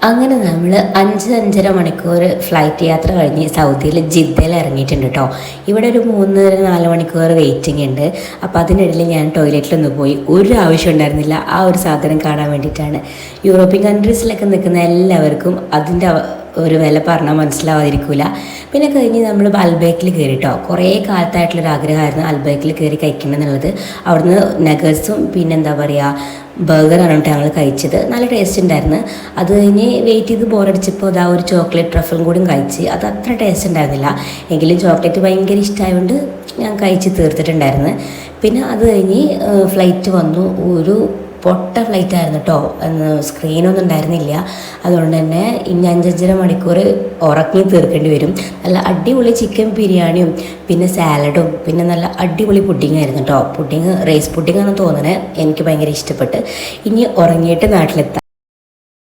അങ്ങനെ നമ്മൾ 5-5.5 മണിക്കൂർ ഫ്ലൈറ്റ് യാത്ര കഴിഞ്ഞ് സൗദിയിൽ ജിദ്ദയിൽ ഇറങ്ങിയിട്ടുണ്ട് കേട്ടോ. ഇവിടെ ഒരു 3-4 മണിക്കൂർ വെയിറ്റിംഗ് ഉണ്ട്. അപ്പോൾ അതിനിടയിൽ ഞാൻ ടോയ്ലറ്റിലൊന്ന് പോയി. ഒരു ആവശ്യം ഉണ്ടായിരുന്നില്ല, ആ ഒരു സാധനം കാണാൻ വേണ്ടിയിട്ടാണ്. യൂറോപ്യൻ കൺട്രീസിലൊക്കെ നിൽക്കുന്ന എല്ലാവർക്കും അതിൻ്റെ ഒരു വില പറഞ്ഞാൽ മനസ്സിലാവാതിരിക്കില്ല. പിന്നെ കഴിഞ്ഞ് നമ്മൾ അൽബേക്കിൽ കയറി കേട്ടോ. കുറേ കാലത്തായിട്ടുള്ളൊരു ആഗ്രഹമായിരുന്നു അൽബേക്കിൽ കയറി കഴിക്കണം എന്നുള്ളത്. അവിടുന്ന് നഗറ്റ്സും പിന്നെന്താ പറയുക ബർഗറാണ് കേട്ടോ ഞങ്ങൾ കഴിച്ചത്. നല്ല ടേസ്റ്റ് ഉണ്ടായിരുന്നു. അത് കഴിഞ്ഞ് വെയിറ്റ് ചെയ്ത് ബോറടിച്ചപ്പോൾ അതാ ഒരു ചോക്ലേറ്റ് ട്രഫിളും കൂടി കഴിച്ച്. അത് അത്ര ടേസ്റ്റ് ഉണ്ടായിരുന്നില്ല, എങ്കിലും ചോക്ലേറ്റ് ഭയങ്കര ഇഷ്ടമായതുകൊണ്ട് ഞാൻ കഴിച്ച് തീർത്തിട്ടുണ്ടായിരുന്നു. പിന്നെ അത് കഴിഞ്ഞ് ഫ്ലൈറ്റ് വന്നു. ഒരു പൊട്ട ഫ്ലൈറ്റ് ആയിരുന്നു കേട്ടോ. സ്ക്രീനൊന്നും ഉണ്ടായിരുന്നില്ല. അതുകൊണ്ട് തന്നെ ഇനി 5-5.5 മണിക്കൂർ ഉറങ്ങി തീർക്കേണ്ടി വരും. നല്ല അടിപൊളി ചിക്കൻ ബിരിയാണിയും പിന്നെ സാലഡും പിന്നെ നല്ല അടിപൊളി പുഡിംഗ് ആയിരുന്നു കേട്ടോ. പുഡിങ് റൈസ് പുഡിംഗ് ആണെന്ന് തോന്നണേ. എനിക്ക് ഭയങ്കര ഇഷ്ടപ്പെട്ട്. ഇനി ഉറങ്ങിയിട്ട് നാട്ടിലെത്താം.